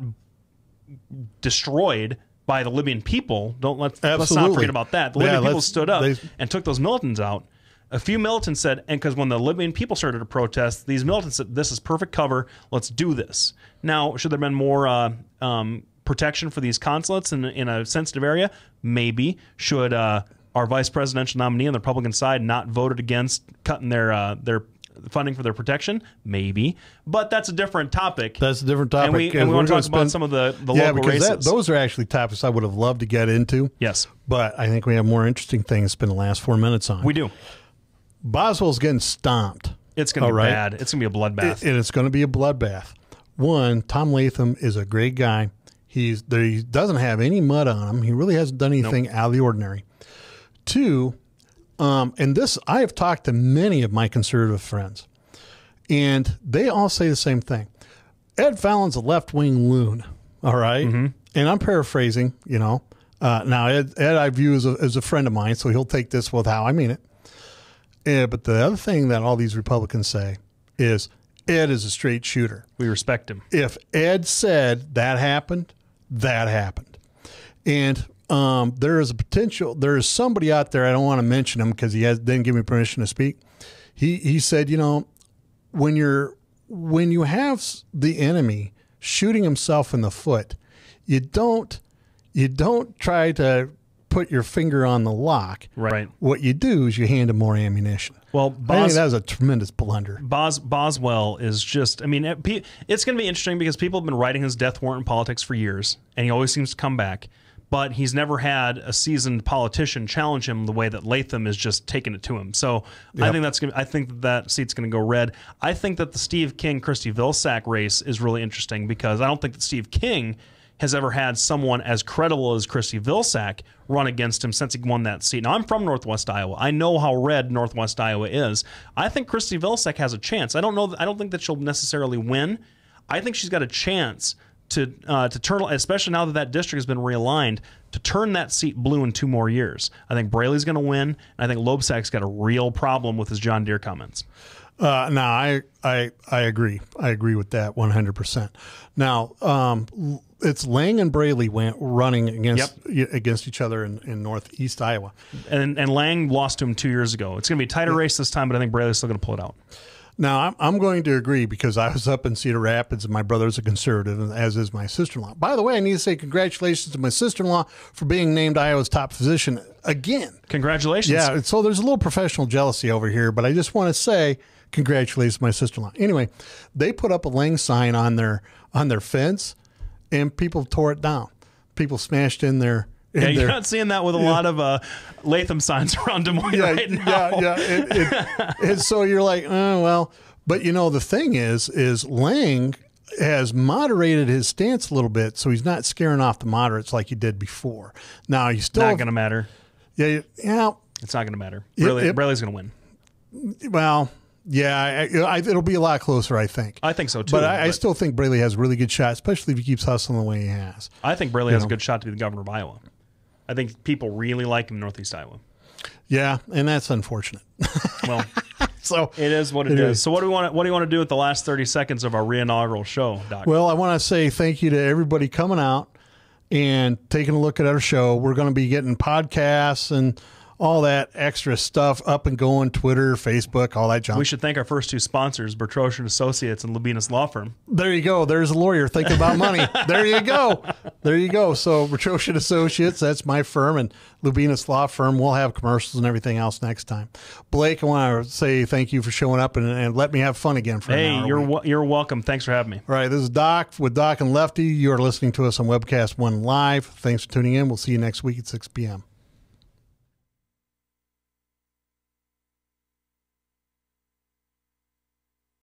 destroyed by the Libyan people. Let's not forget about that. The Libyan people stood up and took those militants out. A few militants said, and because when the Libyan people started to protest, these militants said, "This is perfect cover. Let's do this." Now, should there have been more protection for these consulates in a sensitive area? Maybe. Should our vice presidential nominee on the Republican side not voted against cutting their funding for their protection? Maybe. But that's a different topic. That's a different topic. And we want to talk about some of the local races. Those are actually topics I would have loved to get into. Yes. But I think we have more interesting things to spend the last 4 minutes on. We do. Boswell's getting stomped. It's going to be bad. It's going to be a bloodbath. And it's going to be a bloodbath. One, Tom Latham is a great guy. He doesn't have any mud on him. He really hasn't done anything out of the ordinary. Two, and this, I have talked to many of my conservative friends, and they all say the same thing. Ed Fallon's a left-wing loon, all right? Mm-hmm. And I'm paraphrasing, you know. Now, Ed I view as a friend of mine, so he'll take this with how I mean it. But the other thing that all these Republicans say is Ed is a straight shooter. We respect him. If Ed said that happened, that happened. And there is a potential, there is somebody out there, I don't want to mention him because didn't give me permission to speak. He said, you know, when you have the enemy shooting himself in the foot, you don't try to put your finger on the lock. Right. What you do is you hand him more ammunition. Well, I think that was a tremendous blunder. Boswell is just, I mean, it's going to be interesting because people have been writing his death warrant in politics for years, and he always seems to come back. But he's never had a seasoned politician challenge him the way that Latham is just taking it to him. So yep. I think that seat's going to go red. I think that the Steve King-Christy Vilsack race is really interesting because I don't think that Steve King has ever had someone as credible as Christy Vilsack run against him since he won that seat. Now, I'm from Northwest Iowa. I know how red Northwest Iowa is. I think Christy Vilsack has a chance. I don't think that she'll necessarily win. I think she's got a chance to turn, especially now that district has been realigned, to turn that seat blue in 2 more years. I think Braley's going to win, and I think Loebsack's got a real problem with his John Deere comments. No, I agree. I agree with that 100%. Now, it's Lang and Braley running against each other in Northeast Iowa. And Lang lost to him 2 years ago. It's going to be a tighter race this time, but I think Braley's still going to pull it out. Now, I'm going to agree because I was up in Cedar Rapids and my brother's a conservative, as is my sister-in-law. By the way, I need to say congratulations to my sister-in-law for being named Iowa's top physician again. Congratulations. Yeah, so there's a little professional jealousy over here, but I just want to say congratulations to my sister-in-law. Anyway, they put up a Lang sign on their fence, and people tore it down. People smashed in there. Yeah, you're not seeing that with a lot of Latham signs around Des Moines right now. Yeah. And so you're like, oh, well. But, you know, the thing is Lang has moderated his stance a little bit, so he's not scaring off the moderates like he did before. Now, he's still not going to matter. Yeah. It's not going to matter. Braley's going to win. Well, yeah, it'll be a lot closer, I think. I think so, too. But I still think Braley has a really good shot, especially if he keeps hustling the way he has. I think Braley has a good shot to be the governor of Iowa. I think people really like him in Northeast Iowa. Yeah, and that's unfortunate. Well, so it is what it is. So what do you want to do with the last 30 seconds of our re-inaugural show, Doc? Well, I want to say thank you to everybody coming out and taking a look at our show. We're going to be getting podcasts and all that extra stuff up and going, Twitter, Facebook, all that junk. We should thank our first two sponsors, Bertrosian Associates and Lubinas Law Firm. There you go. There's a lawyer thinking about money. There you go. There you go. So Bertrosian Associates, that's my firm, and Lubinas Law Firm. We'll have commercials and everything else next time. Blake, I want to say thank you for showing up and let me have fun again for an hour. You're welcome. Thanks for having me. All right, this is Doc with Doc and Lefty. You are listening to us on Webcast One Live. Thanks for tuning in. We'll see you next week at 6 p.m.